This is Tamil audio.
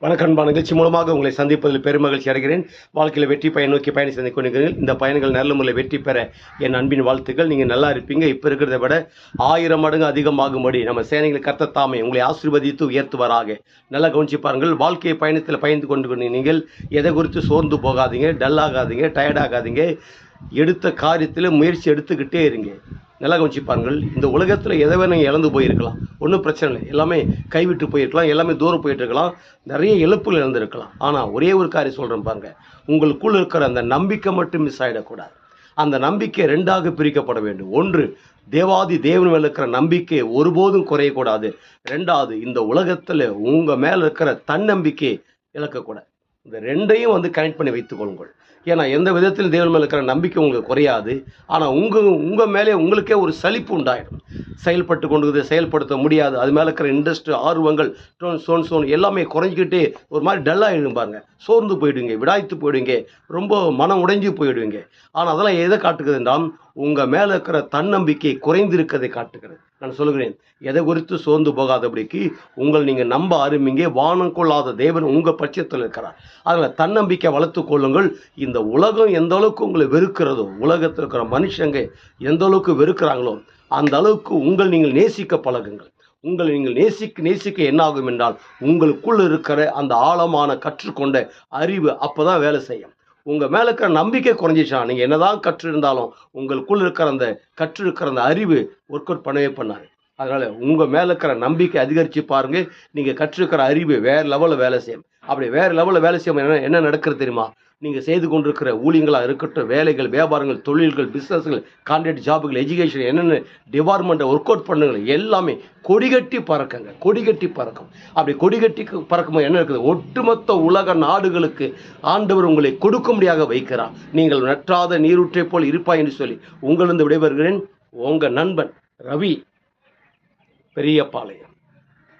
வணக்கம் அன்பா. நிகழ்ச்சி மூலமாக உங்களை சந்திப்பதில் பெருமகிழ்ச்சி அடைகிறேன். வாழ்க்கையில் வெற்றி பயன் நோக்கி பயணம் செய்து கொண்டிருக்கிறீர்கள். இந்த பயணங்கள் நல்ல முறையில் வெற்றி பெற என் அன்பின் வாழ்த்துக்கள். நீங்கள் நல்லா இருப்பீங்க. இப்போ இருக்கிறத விட 1000 மடங்கு அதிகமாகும்படி நம்ம சேனைகளை கர்த்தர் தாமே உங்களை ஆசீர்வதித்து உயர்த்துவாராக. நல்லா கவனிச்சு பாருங்கள். வாழ்க்கை பயணத்தில் பயந்து கொண்டு நீங்கள் எதை குறித்து சோர்ந்து போகாதீங்க, டல்லாகாதீங்க, டயர்டாகாதீங்க. எடுத்த காரியத்தில் முயற்சி எடுத்துக்கிட்டே இருங்க. நல்லா கவனிச்சு பாருங்கள். இந்த உலகத்தில் எதை நீங்கள் இழந்து போயிருக்கலாம், ஒன்றும் பிரச்சனை இல்லை. எல்லாமே கைவிட்டு போயிருக்கலாம், எல்லாமே தூரம் போயிட்டு இருக்கலாம், நிறைய இழப்புகள் இழந்திருக்கலாம். ஆனால் ஒரே ஒரு காரியம் சொல்கிறேன் பாருங்க, உங்களுக்குள் இருக்கிற அந்த நம்பிக்கை மட்டும் மிஸ் ஆகிடக்கூடாது. அந்த நம்பிக்கை ரெண்டாக பிரிக்கப்பட வேண்டும். ஒன்று, தேவாதி தேவன் மேலே இருக்கிற நம்பிக்கை ஒருபோதும் குறையக்கூடாது. ரெண்டாவது, இந்த உலகத்தில் உங்கள் மேலே இருக்கிற தன்னம்பிக்கை இழக்கக்கூடாது. இந்த ரெண்டையும் கனெக்ட் பண்ணி வைத்துக் கொள்ளுங்கள். ஏன்னா எந்த விதத்தில் தேவன் மேலே இருக்கிற நம்பிக்கை உங்களுக்கு குறையாது. ஆனால் உங்கள் மேலே உங்களுக்கே ஒரு சலிப்பு உண்டாயிடும். செயல்பட்டு கொண்டு செயல்படுத்த முடியாது. அது மேலே இருக்கிற இன்ட்ரெஸ்ட், ஆர்வங்கள், சோன் எல்லாமே குறைஞ்சிக்கிட்டே ஒரு மாதிரி டல்லாகிடும் பாருங்க. சோர்ந்து போயிடுவீங்க, விடாய்த்து போயிடுவீங்க, ரொம்ப மனம் உடைஞ்சு போயிடுவீங்க. ஆனால் அதெல்லாம் எதை காட்டுகிறது என்றால் உங்கள் மேலே இருக்கிற தன்னம்பிக்கை குறைந்திருக்கதை காட்டுகிறது. நான் சொல்லுகிறேன், எதை குறித்து சோர்ந்து போகாதபடிக்கு உங்களை நீங்கள் நம்ப ஆரம்பிங்க. வானம் கொள்ளாத தேவன் உங்கள் பட்சத்தில் இருக்கிறார். அதில் தன்னம்பிக்கை வளர்த்து கொள்ளுங்கள். இந்த உலகம் எந்த அளவுக்கு உங்களை வெறுக்கிறதோ, உலகத்தில் இருக்கிற மனுஷங்க எந்த அளவுக்கு வெறுக்கிறாங்களோ அந்த அளவுக்கு நீங்கள் நேசிக்க பழகுங்கள். உங்களை நீங்கள் நேசிக்க என்ன ஆகும் என்றால் உங்களுக்குள் இருக்கிற அந்த ஆழமான கற்றுக்கொண்ட அறிவு அப்போ தான் வேலை செய்யும். உங்கள் மேலே இருக்கிற நம்பிக்கை குறைஞ்சிச்சா நீங்கள் என்னதான் கற்றிருந்தாலும் உங்களுக்குள் இருக்கிற அந்த கற்றிருக்கிற அந்த அறிவு ஒர்க் அவுட் பண்ணவே பண்ணாது. அதனால் உங்கள் மேலே இருக்கிற நம்பிக்கை அதிகரித்து பாருங்கள். நீங்கள் கற்றிருக்கிற அறிவு வேறு லெவலில் வேலை செய்யும். அப்படி வேறு லெவலில் வேலை செய்யும் என்ன நடக்கிறது தெரியுமா? நீங்கள் செய்து கொண்டிருக்கிற ஊழியங்களாக இருக்கட்டும், வேலைகள், வியாபாரங்கள், தொழில்கள், பிஸ்னஸ்கள், கான்ட்ராக்ட் ஜாபுகள், எஜுகேஷன், என்னென்ன டிபார்ட்மெண்ட்டை ஒர்க் அவுட் பண்ணுங்கள், எல்லாமே கொடிகட்டி பறக்குங்க. கொடிகட்டி பறக்கும். அப்படி கொடிகட்டி பறக்கும்போது என்ன இருக்குது? ஒட்டுமொத்த உலக நாடுகளுக்கு ஆண்டவர் உங்களை கொடுக்கும்படியாக வைக்கிறார். நீங்கள் நற்றாத நீரூற்றை போல் இருப்பாய் என்று சொல்லி உங்களிருந்து விடைபெறுகிறேன். உங்கள் நண்பன் ரவி, பெரியபாளையம்.